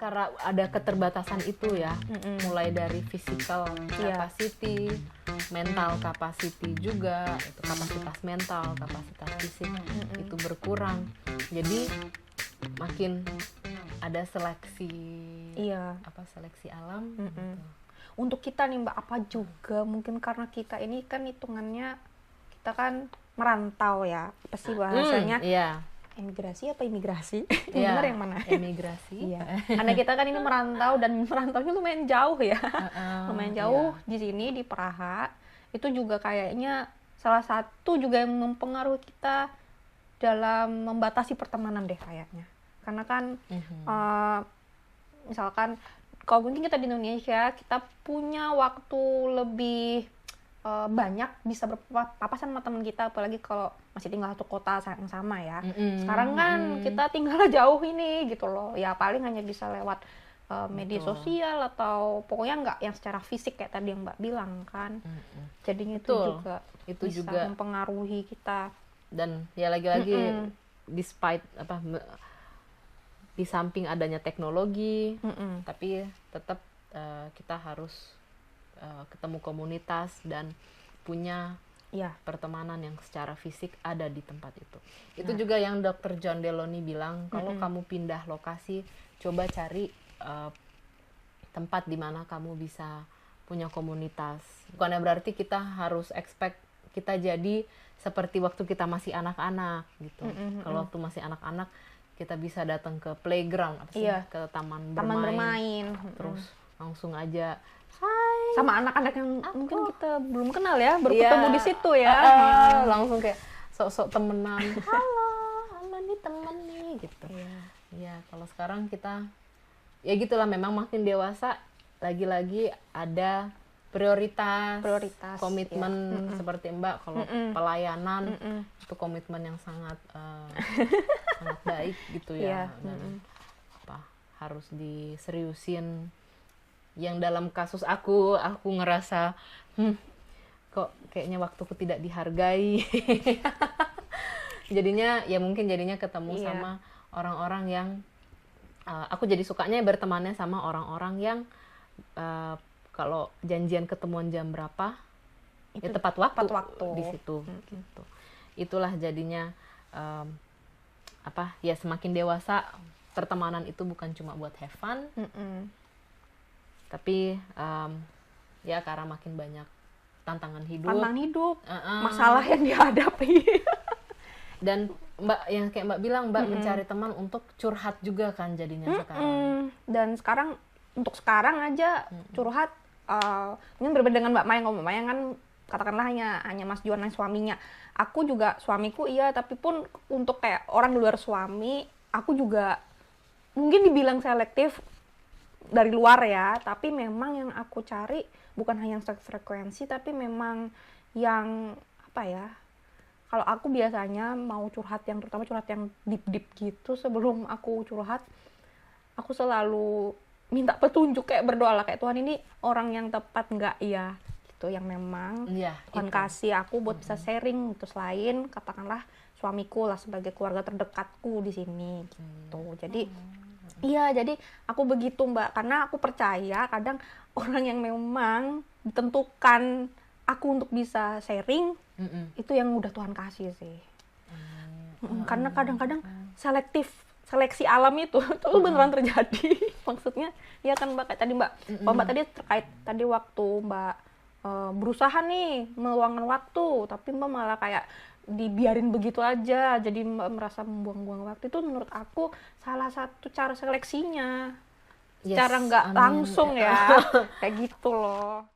karena ada keterbatasan itu ya, mulai dari physical capacity, mental capacity juga, itu kapasitas mental, kapasitas fisik itu berkurang. Jadi makin ada seleksi seleksi alam. Gitu. Untuk kita nih Mbak, apa juga mungkin karena kita ini kan hitungannya kita kan merantau ya, apa sih bahasanya? Emigrasi apa imigrasi? Benar yang mana? Emigrasi. Karena kita kan ini merantau dan merantaunya lumayan jauh ya. Lumayan jauh di sini di Praha. Itu juga kayaknya salah satu juga yang mempengaruhi kita dalam membatasi pertemanan deh kayaknya. Karena kan misalkan kalau mungkin kita di Indonesia kita punya waktu lebih banyak bisa berpapasan sama teman kita, apalagi kalau masih tinggal satu kota yang sama ya. Sekarang kan kita tinggal jauh ini gitu loh, ya paling hanya bisa lewat media sosial atau pokoknya nggak yang secara fisik kayak tadi yang Mbak bilang kan. Jadinya itu juga mempengaruhi kita. Dan ya lagi-lagi despite di samping adanya teknologi, tapi tetap kita harus ketemu komunitas dan punya pertemanan yang secara fisik ada di tempat itu. Itu juga yang Dr. John Deloney bilang, kalau kamu pindah lokasi, coba cari tempat di mana kamu bisa punya komunitas. Bukannya berarti kita harus expect kita jadi seperti waktu kita masih anak-anak gitu. Kalau waktu masih anak-anak kita bisa datang ke playground, ke taman bermain. Terus langsung aja sama anak-anak yang mungkin kita belum kenal ya, baru ketemu di situ ya. Langsung kayak sok-sok temenan. Halo nih temen nih gitu. Iya, kalau sekarang kita ya gitulah, memang makin dewasa lagi-lagi ada prioritas komitmen seperti Mbak. Kalau pelayanan itu komitmen yang sangat sangat baik gitu ya. Dan harus diseriusin. Yang dalam kasus aku ngerasa kok kayaknya waktuku tidak dihargai. Jadinya ketemu sama orang-orang yang aku jadi sukanya bertemannya sama orang-orang yang kalau janjian ketemuan jam berapa itu ya tepat waktu di situ gitu. Itulah jadinya ya semakin dewasa pertemanan itu bukan cuma buat have fun, tapi ya karena makin banyak tantangan hidup, masalah yang dihadapi. Dan Mbak yang kayak Mbak bilang, Mbak mencari teman untuk curhat juga kan jadinya sekarang. Dan untuk sekarang aja curhat ini berbeda dengan Mbak Maya. Kalau Mbak Maya kan katakanlah hanya Mas Juan yang suaminya. Aku juga suamiku tapi pun untuk kayak orang di luar suami, aku juga mungkin dibilang selektif dari luar ya, tapi memang yang aku cari bukan hanya frekuensi, tapi memang yang kalau aku biasanya mau curhat terutama curhat yang deep gitu, sebelum aku curhat aku selalu minta petunjuk, kayak berdoa lah, kayak Tuhan ini orang yang tepat nggak ya gitu, yang memang Tuhan kasih aku buat bisa sharing gitu, selain katakanlah suamiku lah sebagai keluarga terdekatku di sini gitu. Jadi jadi aku begitu Mbak, karena aku percaya kadang orang yang memang ditentukan aku untuk bisa sharing itu yang udah Tuhan kasih sih. Karena kadang-kadang seleksi alam itu beneran terjadi. Maksudnya ya kan Mbak, kayak tadi Mbak, kalau Mbak tadi terkait tadi waktu Mbak berusaha nih meluangkan waktu, tapi Mbak malah kayak dibiarin begitu aja, jadi Mbak merasa membuang-buang waktu. Itu menurut aku salah satu cara seleksinya, secara nggak langsung ya, kayak gitu loh.